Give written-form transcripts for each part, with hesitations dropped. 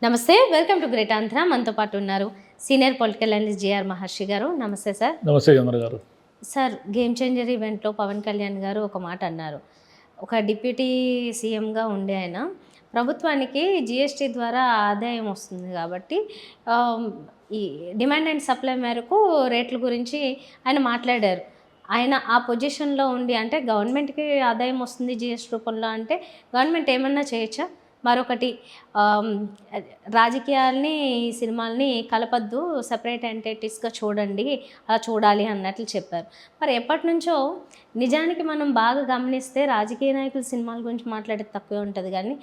నమస్తే, welcome to great Andhra. మనతో పాటు ఉన్నారు సీనియర్ పొలిటికల్ అనలిస్ట్ జిఆర్ మహర్షి గారు. నమస్తే సార్. నమస్తే చంద్ర గారు. సార్, గేమ్ చేంజర్ ఈవెంట్లో పవన్ కళ్యాణ్ గారు ఒక మాట అన్నారు. ఒక డిప్యూటీ సీఎంగా ఉండే ఆయన ప్రభుత్వానికి జిఎస్టీ ద్వారా ఆదాయం వస్తుంది కాబట్టి ఈ డిమాండ్ అండ్ సప్లై మేరకు రేట్ల గురించి ఆయన మాట్లాడారు. ఆయన ఆ పొజిషన్లో ఉండి, అంటే గవర్నమెంట్కి ఆదాయం వస్తుంది జిఎస్టీ రూపంలో, అంటే గవర్నమెంట్ ఏమన్నా చేయొచ్చా? మరొకటి, రాజకీయాల్ని ఈ సినిమాల్ని కలపద్దు, సపరేట్ ఎంటిటీస్గా చూడండి, అలా చూడాలి అన్నట్లు చెప్పారు. మరి ఎప్పటి నుంచో నిజానికి మనం బాగా గమనిస్తే రాజకీయ నాయకులు సినిమాల గురించి మాట్లాడేది తక్కువే ఉంటుంది, కానీ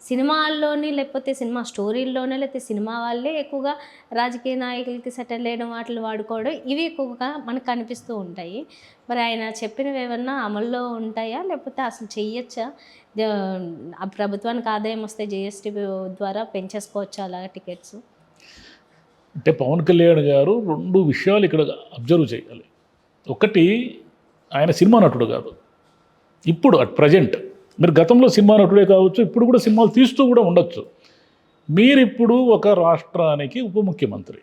సినిమాల్లోని లేకపోతే సినిమా స్టోరీల్లోనే లేకపోతే సినిమా వాళ్ళే ఎక్కువగా రాజకీయ నాయకులకి సెటిల్ చేయడం, వాటిని వాడుకోవడం, ఇవి ఎక్కువగా మనకు కనిపిస్తూ ఉంటాయి. మరి ఆయన చెప్పినవి ఏమన్నా అమల్లో ఉంటాయా, లేకపోతే అసలు చెయ్యొచ్చా? ప్రభుత్వానికి ఆదాయం వస్తే జిఎస్టీ ద్వారా పెంచేసుకోవచ్చా అలాగా టికెట్స్? అంటే పవన్ కళ్యాణ్ గారు రెండు విషయాలు ఇక్కడ అబ్జర్వ్ చేయాలి. ఒకటి, ఆయన సినిమా నటుడు కాదు. ఇప్పుడు అట్ ప్రజెంట్ మీరు గతంలో సినిమా నటుడే కావచ్చు, ఇప్పుడు కూడా సినిమాలు తీస్తూ కూడా ఉండొచ్చు. మీరిప్పుడు ఒక రాష్ట్రానికి ఉప ముఖ్యమంత్రి,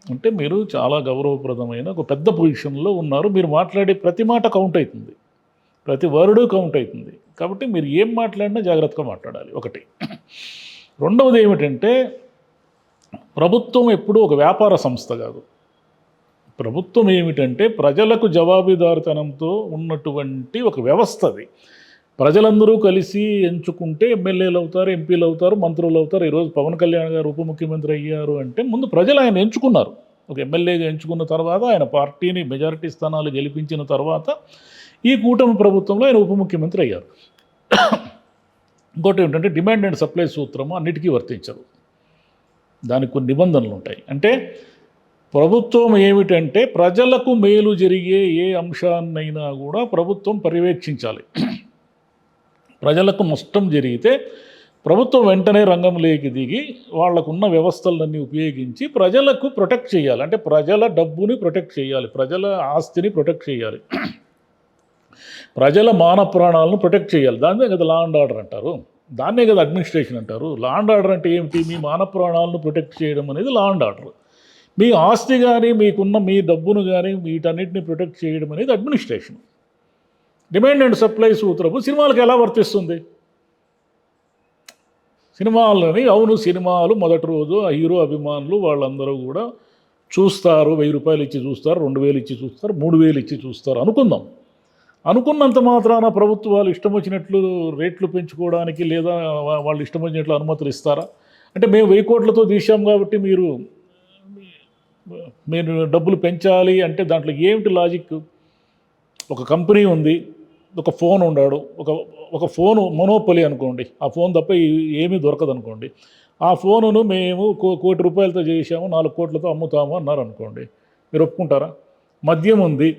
అంటే మీరు చాలా గౌరవప్రదమైన ఒక పెద్ద పొజిషన్లో ఉన్నారు. మీరు మాట్లాడే ప్రతి మాట కౌంట్ అవుతుంది, ప్రతి వర్డు కౌంట్ అవుతుంది. కాబట్టి మీరు ఏం మాట్లాడినా జాగ్రత్తగా మాట్లాడాలి. ఒకటి. రెండవది ఏమిటంటే, ప్రభుత్వం ఎప్పుడూ ఒక వ్యాపార సంస్థ కాదు. ప్రభుత్వం ఏమిటంటే ప్రజలకు జవాబుదారితనంతో ఉన్నటువంటి ఒక వ్యవస్థ. అది ప్రజలందరూ కలిసి ఎంచుకుంటే ఎమ్మెల్యేలు అవుతారు, ఎంపీలు అవుతారు, మంత్రులు అవుతారు. ఈరోజు పవన్ కళ్యాణ్ గారు ఉప ముఖ్యమంత్రి అయ్యారు అంటే ముందు ప్రజలు ఆయన ఎంచుకున్నారు. ఒక ఎమ్మెల్యేగా ఎంచుకున్న తర్వాత ఆయన పార్టీని మెజారిటీ స్థానాలు గెలిపించిన తర్వాత ఈ కూటమి ప్రభుత్వంలో ఆయన ఉప ముఖ్యమంత్రి అయ్యారు. ఇంకోటి ఏంటంటే, డిమాండ్ అండ్ సప్లై సూత్రము అన్నిటికీ వర్తించదు, దానికి కొన్ని నిబంధనలు ఉంటాయి. అంటే ప్రభుత్వం ఏమిటంటే ప్రజలకు మేలు జరిగే ఏ అంశాన్నైనా కూడా ప్రభుత్వం పర్యవేక్షించాలి. ప్రజలకు నష్టం జరిగితే ప్రభుత్వం వెంటనే రంగంలోకి దిగి వాళ్లకున్న వ్యవస్థలన్నీ ఉపయోగించి ప్రజలకు ప్రొటెక్ట్ చేయాలి. అంటే ప్రజల డబ్బుని ప్రొటెక్ట్ చేయాలి, ప్రజల ఆస్తిని ప్రొటెక్ట్ చేయాలి, ప్రజల మాన ప్రాణాలను ప్రొటెక్ట్ చేయాలి. దాన్నే కదా లా అండ్ ఆర్డర్ అంటారు, దాన్నే కదా అడ్మినిస్ట్రేషన్ అంటారు. లా అండ్ ఆర్డర్ అంటే ఏమిటి? మీ మాన ప్రాణాలను ప్రొటెక్ట్ చేయడం అనేది లా అండ్ ఆర్డర్. మీ ఆస్తి కానీ, మీకున్న మీ డబ్బును కానీ, వీటన్నిటిని ప్రొటెక్ట్ చేయడం అనేది అడ్మినిస్ట్రేషన్. డిమాండ్ అండ్ సప్లై సూత్రము సినిమాలకు ఎలా వర్తిస్తుంది? సినిమాలని, అవును, సినిమాలు మొదటి రోజు ఆ హీరో అభిమానులు వాళ్ళందరూ కూడా చూస్తారు. 1000 రూపాయలు ఇచ్చి చూస్తారు, 2000 ఇచ్చి చూస్తారు, 3000 ఇచ్చి చూస్తారు అనుకుందాం. అనుకున్నంత మాత్రాన ప్రభుత్వాలు ఇష్టం వచ్చినట్లు రేట్లు పెంచుకోవడానికి లేదా వాళ్ళు ఇష్టం వచ్చినట్లు అనుమతులు ఇస్తారా? అంటే మేము 1000 కోట్లతో తీసాం కాబట్టి మీరు డబ్బులు పెంచాలి అంటే దాంట్లో ఏమిటి లాజిక్? ఒక కంపెనీ ఉంది, ఒక ఫోన్ ఉన్నాడు, ఒక ఫోను మొనోపలి అనుకోండి, ఆ ఫోన్ తప్ప ఏమీ దొరకదు అనుకోండి. ఆ ఫోనును మేము 1 కోటి రూపాయలతో చేసాము, 4 కోట్లతో అమ్ముతాము అన్నారు అనుకోండి, మీరు ఒప్పుకుంటారా? మద్యం ఉంది,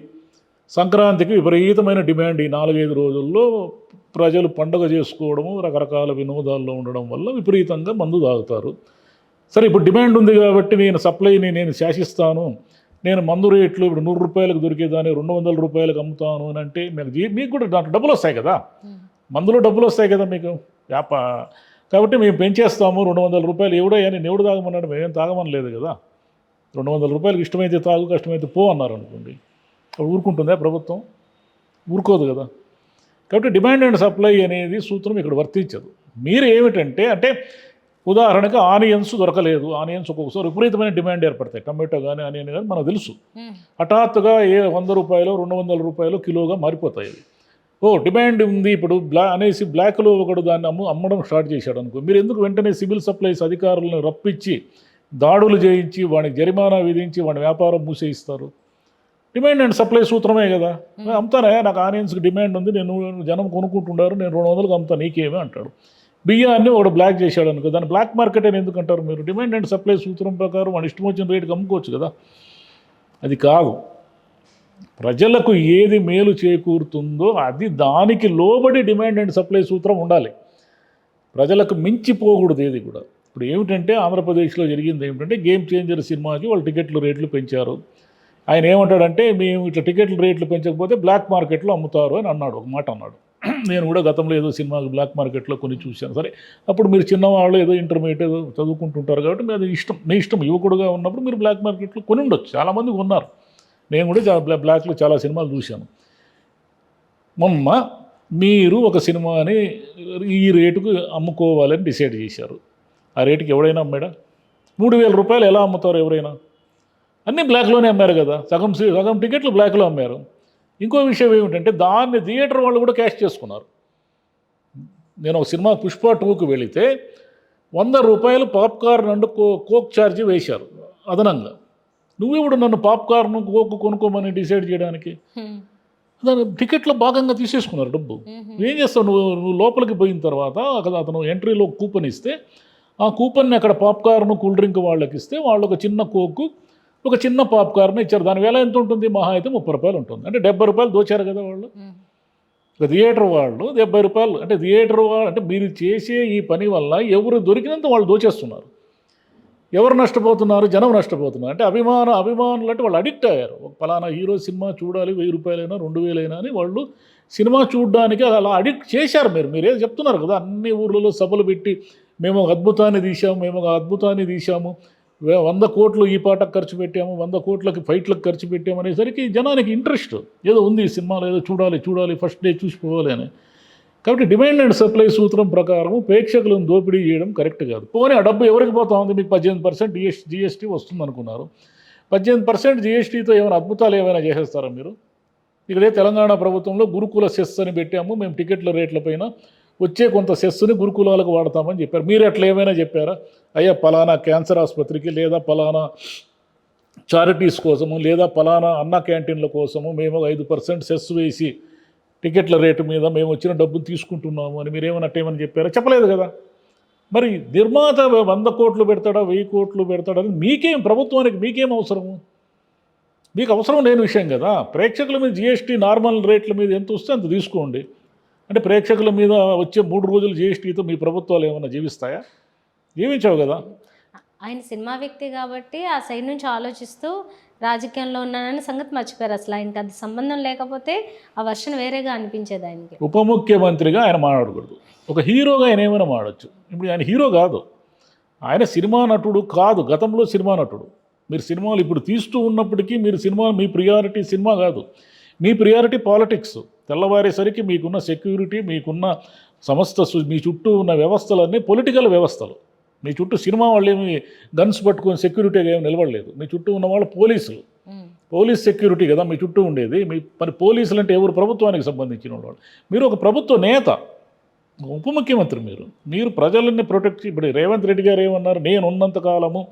సంక్రాంతికి విపరీతమైన డిమాండ్. ఈ 4-5 రోజుల్లో ప్రజలు పండుగ చేసుకోవడము, రకరకాల వినోదాల్లో ఉండడం వల్ల విపరీతంగా మందు తాగుతారు. సరే, ఇప్పుడు డిమాండ్ ఉంది కాబట్టి నేను సప్లైని నేను శాసిస్తాను, నేను మందు రేట్లు ఇప్పుడు 100 రూపాయలకు దొరికేదాన్ని 200 రూపాయలకు అమ్ముతాను అని అంటే మీకు కూడా దాంట్లో డబ్బులు వస్తాయి కదా, మందులో డబ్బులు వస్తాయి కదా మీకు కాబట్టి మేము పెంచేస్తాము 200 రూపాయలు. నేను ఎవడు తాగమన్నాడు? మేమేం తాగమని లేదు కదా. 200 రూపాయలకు ఇష్టమైతే తాగు, కష్టమైతే పో అన్నారు అనుకోండి, ఊరుకుంటుందా ప్రభుత్వం? ఊరుకోదు కదా. కాబట్టి డిమాండ్ అండ్ సప్లై అనేది సూత్రం ఇక్కడ వర్తించదు. మీరు ఏమిటంటే, అంటే ఉదాహరణకు ఆనియన్స్ దొరకలేదు, ఆనియన్స్ ఒక్కొక్కసారి విపరీతమైన డిమాండ్ ఏర్పడతాయి. టమాటో కానీ ఆనియన్ కానీ మనకు తెలుసు, హఠాత్తుగా 100 రూపాయలు 200 రూపాయలు కిలోగా మారిపోతాయి. డిమాండ్ ఉంది ఇప్పుడు అనేసి బ్లాక్లో ఒకడు దాన్ని అమ్మడం స్టార్ట్ చేశాడు అనుకో, మీరు ఎందుకు వెంటనే సివిల్ సప్లైస్ అధికారులను రప్పించి దాడులు చేయించి వాడికి జరిమానా విధించి వాడి వ్యాపారం మూసేయిస్తారు? డిమాండ్ అండ్ సప్లై సూత్రమే కదా. అమ్ముతానే, నాకు ఆనియన్స్కి డిమాండ్ ఉంది, నేను జనం కొనుక్కుంటున్నారు, నేను 200కి అమ్ముతా, నీకేమే అంటాడు. బియ్యాన్ని ఒకడు బ్లాక్ చేశాడు అనుకో, దాన్ని బ్లాక్ మార్కెట్ అని ఎందుకు అంటారు మీరు? డిమాండ్ అండ్ సప్లై సూత్రం ప్రకారం వాడు ఇష్టం వచ్చిన రేటుకి అమ్ముకోవచ్చు కదా. అది కాదు. ప్రజలకు ఏది మేలు చేకూరుతుందో అది దానికి లోబడి డిమాండ్ అండ్ సప్లై సూత్రం ఉండాలి. ప్రజలకు మించిపోకూడదు ఏది కూడా. ఇప్పుడు ఏమిటంటే ఆంధ్రప్రదేశ్లో జరిగింది ఏమిటంటే, గేమ్ చేంజర్ సినిమాకి వాళ్ళు టికెట్లు రేట్లు పెంచారు. ఆయన ఏమంటాడంటే, మేము ఇట్లా టికెట్ల రేట్లు పెంచకపోతే బ్లాక్ మార్కెట్లో అమ్ముతారు అని అన్నాడు, ఒక మాట అన్నాడు. నేను కూడా గతంలో ఏదో సినిమాకి బ్లాక్ మార్కెట్లో కొన్ని చూశాను. సరే అప్పుడు మీరు చిన్నవాళ్ళు ఏదో ఇంటర్మీడియట్ ఏదో చదువుకుంటుంటారు కాబట్టి మీ అది ఇష్టం, మీ ఇష్టం. యువకుడుగా ఉన్నప్పుడు మీరు బ్లాక్ మార్కెట్లో కొని ఉండొచ్చు, చాలామంది ఉన్నారు. నేను కూడా బ్లాక్లో చాలా సినిమాలు చూశాను. మొన్న మీరు ఒక సినిమాని ఈ రేటుకు అమ్ముకోవాలని డిసైడ్ చేశారు. ఆ రేటుకి ఎవడైనా అమ్మాడా? 3,000 రూపాయలు ఎలా అమ్ముతారు ఎవరైనా? అన్నీ బ్లాక్లోనే అమ్మారు కదా, సగం టికెట్లు బ్లాక్లో అమ్మారు. ఇంకో విషయం ఏమిటంటే దాన్ని థియేటర్ వాళ్ళు కూడా క్యాష్ చేసుకున్నారు. నేను ఒక సినిమా పుష్ప 2కి వెళితే 100 రూపాయలు పాప్కార్న్ అండ్ కోక్ ఛార్జీ వేశారు అదనంగా. నువ్వెప్పుడు నన్ను పాప్కార్న్ కోక్ కొనుక్కోమని డిసైడ్ చేయడానికి? దాని టికెట్లో భాగంగా తీసేసుకున్నారు డబ్బు. ఏం చేస్తావు నువ్వు లోపలికి పోయిన తర్వాత అతను ఎంట్రీలో కూపన్ ఇస్తే ఆ కూపన్ని అక్కడ పాప్కార్న్ కూల్ డ్రింక్ వాళ్ళకి ఇస్తే వాళ్ళు ఒక చిన్న కోక్ ఒక చిన్న పాప్కార్న్ ఇచ్చారు. దాని వేల ఎంత ఉంటుంది? మహా అయితే 30 రూపాయలు ఉంటుంది. అంటే 70 రూపాయలు దోచారు కదా వాళ్ళు. థియేటర్ వాళ్ళు 70 రూపాయలు, అంటే థియేటర్ వాళ్ళు అంటే మీరు చేసే ఈ పని వల్ల ఎవరు దొరికినంత వాళ్ళు దోచేస్తున్నారు. ఎవరు నష్టపోతున్నారు? జనం నష్టపోతున్నారు. అంటే అభిమానులు అంటే వాళ్ళు అడిక్ట్ అయ్యారు. ఒక పలానా హీరో సినిమా చూడాలి, 1000 రూపాయలైనా 2000 అని వాళ్ళు సినిమా చూడడానికి అలా అడిక్ట్ చేశారు. మీరేదో చెప్తున్నారు కదా, అన్ని ఊర్లలో సభలు పెట్టి మేము ఒక అద్భుతాన్ని తీసాము 100 కోట్లు ఈ పాటకు ఖర్చు పెట్టాము, 100 కోట్లకి ఫైట్లకు ఖర్చు పెట్టాము అనేసరికి జనానికి ఇంట్రెస్ట్ ఏదో ఉంది, ఈ సినిమాలో ఏదో చూడాలి ఫస్ట్ డే చూసిపోవాలి అని. కాబట్టి డిమాండ్ అండ్ సప్లై సూత్రం ప్రకారం ప్రేక్షకులను దోపిడీ చేయడం కరెక్ట్ కాదు. పోనీ ఆ డబ్బు ఎవరికి పోతా ఉంది? మీకు 18% జిఎస్టీ వస్తుంది అనుకున్నారు. 18% జిఎస్టీతో ఏమైనా అద్భుతాలు ఏమైనా చేసేస్తారా మీరు? ఇక్కడే తెలంగాణ ప్రభుత్వంలో గురుకుల సెస్ అని పెట్టాము, మేము టికెట్ల రేట్లపైన వచ్చే కొంత సెస్ని గురుకులాలకు వాడతామని చెప్పారు. మీరు అట్లా ఏమైనా చెప్పారా? అయ్యా పలానా క్యాన్సర్ ఆసుపత్రికి లేదా పలానా చారిటీస్ కోసము లేదా పలానా అన్న క్యాంటీన్ల కోసము మేము 5% సెస్ వేసి టికెట్ల రేటు మీద మేము వచ్చిన డబ్బులు తీసుకుంటున్నాము అని మీరేమన్నట్టేమని చెప్పారా? చెప్పలేదు కదా. మరి నిర్మాత 100 కోట్లు పెడతాడా 1000 కోట్లు పెడతాడని ప్రభుత్వానికి మీకేం అవసరము? మీకు అవసరం లేని విషయం కదా. ప్రేక్షకుల మీద జిఎస్టీ నార్మల్ రేట్ల మీద ఎంత వస్తే అంత తీసుకోండి. అంటే ప్రేక్షకుల మీద వచ్చే 3 రోజులు జిఎస్టీతో మీ ప్రభుత్వాలు ఏమైనా జీవిస్తాయా? జీవించవు కదా. ఆయన సినిమా వ్యక్తి కాబట్టి ఆ సైడ్ నుంచి ఆలోచిస్తూ రాజకీయంలో ఉన్నానని సంగతి మర్చిపోయారు. అసలు ఆయనకి అది సంబంధం లేకపోతే ఆ వర్షన్ వేరేగా అనిపించేది ఆయనకి. ఉప ముఖ్యమంత్రిగా ఆయన మాట్లాడకూడదు, ఒక హీరోగా ఆయన ఏమైనా మాడచ్చు. ఇప్పుడు ఆయన హీరో కాదు, ఆయన సినిమా నటుడు కాదు, గతంలో సినిమా నటుడు. మీరు సినిమాలు ఇప్పుడు తీస్తూ ఉన్నప్పటికీ మీ ప్రియారిటీ సినిమా కాదు, మీ ప్రియారిటీ పాలిటిక్స్. తెల్లవారేసరికి మీకున్న సెక్యూరిటీ, మీకున్న మీ చుట్టూ ఉన్న వ్యవస్థలన్నీ పొలిటికల్ వ్యవస్థలు. మీ చుట్టూ సినిమా వాళ్ళు ఏమి గన్స్ పట్టుకొని సెక్యూరిటీగా ఏమి నిలబడలేదు. మీ చుట్టూ ఉన్న వాళ్ళు పోలీస్ సెక్యూరిటీ కదా మీ చుట్టూ ఉండేది. మరి పోలీసులు అంటే ఎవరు? ప్రభుత్వానికి సంబంధించిన వాళ్ళు. మీరు ఒక ప్రభుత్వ నేత, ఉప ముఖ్యమంత్రి. మీరు ప్రజలన్నీ ప్రొటెక్ట్. ఇప్పుడు రేవంత్ రెడ్డి గారు ఏమన్నారు? నేను ఉన్నంత కాలము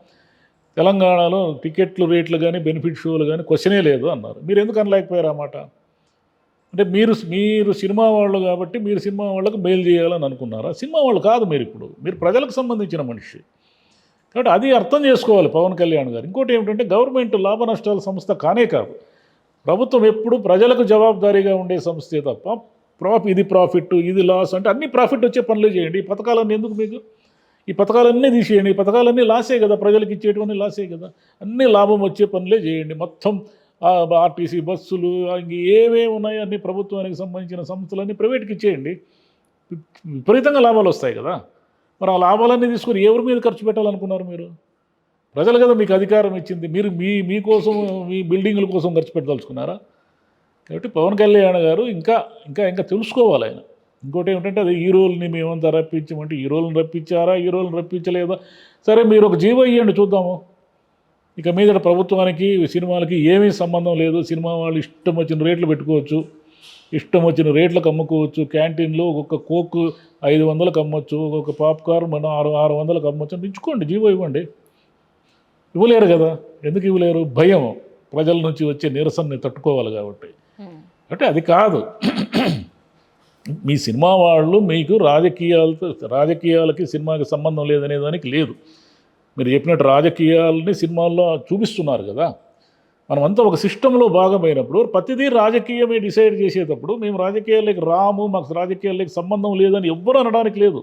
తెలంగాణలో టికెట్లు రేట్లు కానీ బెనిఫిట్ షోలు కానీ క్వశ్చనే లేదు అన్నారు. మీరు ఎందుకు అనలేకపోయారు ఆ మాట? అంటే మీరు సినిమా వాళ్ళు కాబట్టి మీరు సినిమా వాళ్ళకు మేలు చేయాలని అనుకున్నారా? సినిమా వాళ్ళు కాదు మీరు ప్రజలకు సంబంధించిన మనిషి. కాబట్టి అది అర్థం చేసుకోవాలి పవన్ కళ్యాణ్ గారు. ఇంకోటి ఏమిటంటే గవర్నమెంట్ లాభ నష్టాల సంస్థ కానే కాదు. ప్రభుత్వం ఎప్పుడు ప్రజలకు జవాబుదారీగా ఉండే సంస్థే తప్ప ఇది ప్రాఫిట్ ఇది లాస్ అంటే అన్ని ప్రాఫిట్ వచ్చే పనులే చేయండి. ఈ పథకాలన్నీ ఎందుకు మీకు? ఈ పథకాలన్నీ తీసేయండి. ఈ పథకాలన్నీ లాసే కదా, ప్రజలకు ఇచ్చేటువంటి లాసే కదా. అన్నీ లాభం వచ్చే పనులే చేయండి. మొత్తం ఆర్టీసీ బస్సులు ఇంక ఏవేవి ఉన్నాయో అన్ని ప్రభుత్వానికి సంబంధించిన సంస్థలన్నీ ప్రైవేట్కి ఇచ్చేయండి. విపరీతంగా లాభాలు వస్తాయి కదా. మరి ఆ లాభాలన్నీ తీసుకొని ఎవరి మీద ఖర్చు పెట్టాలనుకున్నారు మీరు? ప్రజలు కదా మీకు అధికారం ఇచ్చింది. మీరు మీకోసం మీ బిల్డింగుల కోసం ఖర్చు పెట్టదలుచుకున్నారా? కాబట్టి పవన్ కళ్యాణ్ గారు ఇంకా తెలుసుకోవాలి ఆయన. ఇంకోటి ఏమిటంటే అది హీరోల్ని మేమంతా రప్పించమంటే హీరోలను రప్పించారా, హీరోలను రప్పించలేదా? సరే మీరు ఒక జీవో ఇవ్వండి చూద్దాము. ఇక మీద ప్రభుత్వానికి సినిమాలకి ఏమీ సంబంధం లేదు. సినిమా వాళ్ళు ఇష్టం వచ్చిన రేట్లు పెట్టుకోవచ్చు, ఇష్టం వచ్చిన రేట్లకు అమ్ముకోవచ్చు. క్యాంటీన్లో ఒక్కొక్క కోక్ 500కి అమ్మొచ్చు, ఒక్కొక్క పాప్కార్న్ మనం 600కి అమ్మొచ్చు అని ఇచ్చుకోండి, జీవో ఇవ్వండి. ఇవ్వలేరు కదా. ఎందుకు ఇవ్వలేరు? భయం, ప్రజల నుంచి వచ్చే నిరసనని తట్టుకోవాలి కాబట్టి. అంటే అది కాదు. మీ సినిమా వాళ్ళు మీకు రాజకీయాలకి సినిమాకి సంబంధం లేదనే దానికి లేదు. మీరు చెప్పినట్టు రాజకీయాలని సినిమాల్లో చూపిస్తున్నారు కదా. మనమంతా ఒక సిస్టంలో భాగమైనప్పుడు ప్రతిదీ రాజకీయమే డిసైడ్ చేసేటప్పుడు మేము రాజకీయాలకి రాము, మాకు రాజకీయాలకి సంబంధం లేదని ఎవ్వరూ అనడానికి లేదు.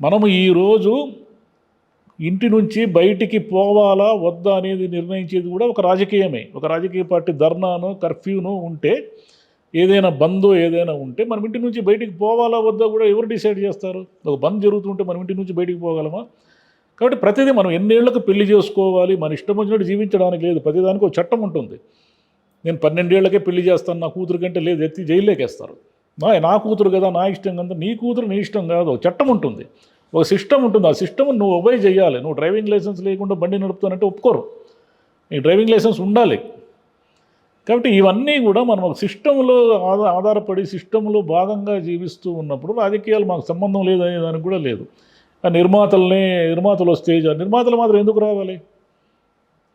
మనము ఈరోజు ఇంటి నుంచి బయటికి పోవాలా వద్దా అనేది నిర్ణయించేది కూడా ఒక రాజకీయమే. ఒక రాజకీయ పార్టీ ధర్నాను కర్ఫ్యూను ఉంటే ఏదైనా బందో ఏదైనా ఉంటే మనం ఇంటి నుంచి బయటికి పోవాలా వద్దా కూడా ఎవరు డిసైడ్ చేస్తారు? ఒక బంద్ జరుగుతుంటే మనం ఇంటి నుంచి బయటికి పోగలమా? కాబట్టి ప్రతిదీ మనం ఎన్నేళ్లకు పెళ్లి చేసుకోవాలి, మన ఇష్టం వచ్చినట్టు జీవించడానికి లేదు. ప్రతిదానికి ఒక చట్టం ఉంటుంది. నేను 12 ఏళ్లకే పెళ్లి చేస్తాను నా కూతురు కంటే, లేదు ఎత్తి జైల్లోకేస్తారు. నా కూతురు కదా, నా ఇష్టం కదా. నీ కూతురు నీ ఇష్టం కాదు, ఒక చట్టం ఉంటుంది, ఒక సిస్టమ్ ఉంటుంది. ఆ సిస్టమ్ నువ్వు ఒబే చేయాలి. నువ్వు డ్రైవింగ్ లైసెన్స్ లేకుండా బండి నడుపుతానంటే ఒప్పుకోరు. నీ డ్రైవింగ్ లైసెన్స్ ఉండాలి. కాబట్టి ఇవన్నీ కూడా మనం ఒక సిస్టంలో ఆధారపడి సిస్టంలో భాగంగా జీవిస్తూ ఉన్నప్పుడు రాజకీయాలు మాకు సంబంధం లేదనే దానికి కూడా లేదు. ఆ నిర్మాతలు వస్తే నిర్మాతలు మాత్రం ఎందుకు రావాలి?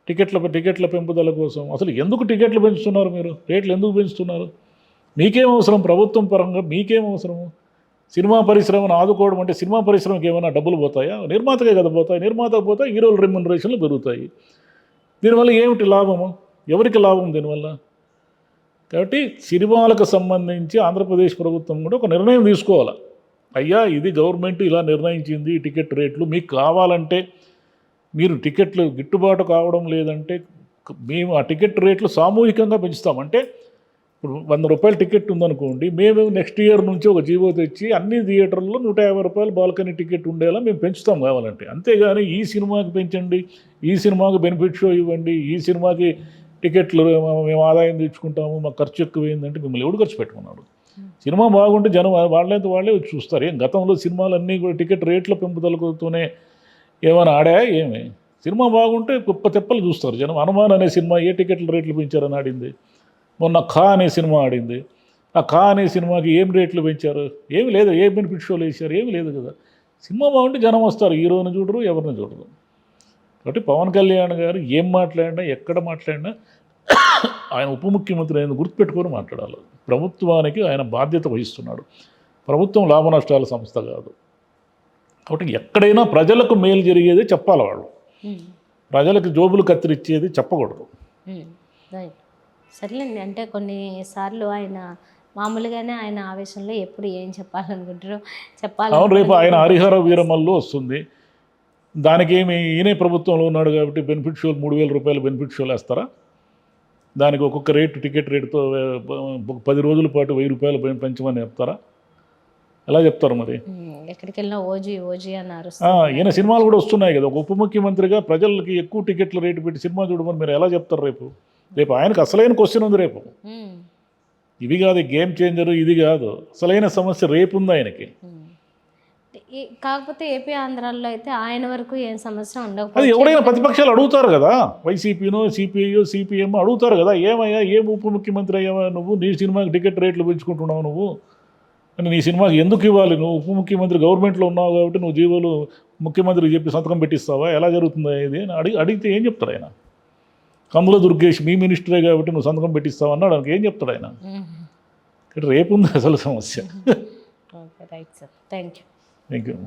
టికెట్ల పెంపుదల కోసం. అసలు ఎందుకు టికెట్లు పెంచుతున్నారు మీరు? రేట్లు ఎందుకు పెంచుతున్నారు? మీకేం అవసరం? ప్రభుత్వం పరంగా మీకేం అవసరము? సినిమా పరిశ్రమను ఆదుకోవడం అంటే సినిమా పరిశ్రమకి ఏమైనా డబ్బులు పోతాయా? నిర్మాతకే కదా పోతాయి. నిర్మాతకు పోతే హీరోల రెమ్యునరేషన్లు పెరుగుతాయి. దీనివల్ల ఏమిటి లాభము? ఎవరికి లాభం దీనివల్ల? కాబట్టి సినిమాలకు సంబంధించి ఆంధ్రప్రదేశ్ ప్రభుత్వం కూడా ఒక నిర్ణయం తీసుకోవాలి. అయ్యా, ఇది గవర్నమెంట్ ఇలా నిర్ణయించింది టికెట్ రేట్లు, మీకు కావాలంటే మీరు టికెట్లు గిట్టుబాటు కావడం లేదంటే మేము ఆ టికెట్ రేట్లు సామూహికంగా పెంచుతామంటే, ఇప్పుడు 100 రూపాయల టికెట్ ఉందనుకోండి, మేము నెక్స్ట్ ఇయర్ నుంచి ఒక జీవో తెచ్చి అన్ని థియేటర్లో 150 రూపాయలు బాల్కనీ టికెట్ ఉండేలా మేము పెంచుతాం కావాలంటే. అంతేగాని ఈ సినిమాకి పెంచండి, ఈ సినిమాకి బెనిఫిట్ షో ఇవ్వండి, ఈ సినిమాకి టికెట్లు మేము ఆదాయం తెచ్చుకుంటాము, మాకు ఖర్చు ఎక్కువైందంటే మిమ్మల్ని ఎవడు ఖర్చు పెట్టుకున్నాడు? సినిమా బాగుంటే జనం వాళ్ళే వచ్చి చూస్తారు. ఏం గతంలో సినిమాలన్నీ కూడా టికెట్ రేట్ల పెంపుదలతోనే ఏమైనా ఆడాయా? ఏమి? సినిమా బాగుంటే గొప్ప తెప్పలు చూస్తారు జనం. హనుమాన్ అనే సినిమా ఏ టికెట్ల రేట్లు పెంచారని ఆడింది. మొన్న ఖా అనే సినిమా ఆడింది. ఆ ఖా అనే సినిమాకి ఏం రేట్లు పెంచారు? ఏమి లేదు. ఏ బెనిఫిట్ షోలు వేసారు? ఏమి లేదు కదా. సినిమా బాగుంటే జనం వస్తారు, హీరోని చూడరు, ఎవరిని చూడరు. కాబట్టి పవన్ కళ్యాణ్ గారు ఏం మాట్లాడినా, ఎక్కడ మాట్లాడినా ఆయన ఉప ముఖ్యమంత్రి ఆయన గుర్తుపెట్టుకొని మాట్లాడాలి. ప్రభుత్వానికి ఆయన బాధ్యత వహిస్తున్నాడు. ప్రభుత్వం లాభ నష్టాల సంస్థ కాదు. కాబట్టి ఎక్కడైనా ప్రజలకు మేలు జరిగేది చెప్పాలి. వాళ్ళు ప్రజలకు జోబులు కత్తిరిచ్చేది చెప్పకూడదు. రైట్. సర్లేండి. అంటే కొన్నిసార్లు ఆయన మామూలుగానే ఆయన ఆవేశంలో ఎప్పుడు ఏం చెప్పాలనుకుంటారో చెప్పాలి. అవును, రేపు ఆయన హరిహర వీరమల్లు వస్తుంది. దానికి ఏమి ఈయనే ప్రభుత్వంలో ఉన్నాడు కాబట్టి బెనిఫిట్ షోలు 3000 రూపాయలు బెనిఫిట్ షోలు వేస్తారా? దానికి ఒక్కొక్క రేటు టికెట్ రేటుతో 10 రోజుల పాటు 1000 రూపాయలు పెంచమని చెప్తారా? ఎలా చెప్తారు మరి? ఎక్కడికి వెళ్ళినా ఓజీ అన్నారు. ఈయన సినిమాలు కూడా వస్తున్నాయి కదా. ఒక ఉప ముఖ్యమంత్రిగా ప్రజలకి ఎక్కువ టికెట్ల రేటు పెట్టి సినిమా చూడమని మీరు ఎలా చెప్తారు? రేపు ఆయనకు అసలైన క్వశ్చన్ ఉంది. రేపు ఇవి కాదు గేమ్ చేంజరు, ఇది కాదు, అసలైన సమస్య రేపు ఉంది ఆయనకి. కాకపోతే ఏపీ ఆంధ్రాలో అయితే ఆయన వరకు ఏం సమస్య ఉండదు. అది ఎవరైనా ప్రతిపక్షాలు అడుగుతారు కదా, వైసీపీనో సిపిఐయో సిపిఎం అడుగుతారు కదా, ఏమయ్యా ఏం ఉప ముఖ్యమంత్రి అయ్యావా నువ్వు? నీ సినిమాకి టికెట్ రేట్లు పెంచుకుంటున్నావు నువ్వు అని, నీ సినిమాకి ఎందుకు ఇవ్వాలి? నువ్వు ఉప ముఖ్యమంత్రి గవర్నమెంట్లో ఉన్నావు కాబట్టి నువ్వు జీవోలు ముఖ్యమంత్రికి చెప్పి సంతకం పెట్టిస్తావా? ఎలా జరుగుతుందా ఇది అని అడిగితే ఏం చెప్తాడు ఆయన? కందుల దుర్గేష్ మీ మినిస్టరే కాబట్టి నువ్వు సంతకం పెట్టిస్తావు అన్నాడు. ఆయనకి ఏం చెప్తాడు ఆయన? రేపు ఉంది అసలు సమస్య. Okay, right sir. Thank you. Thank you.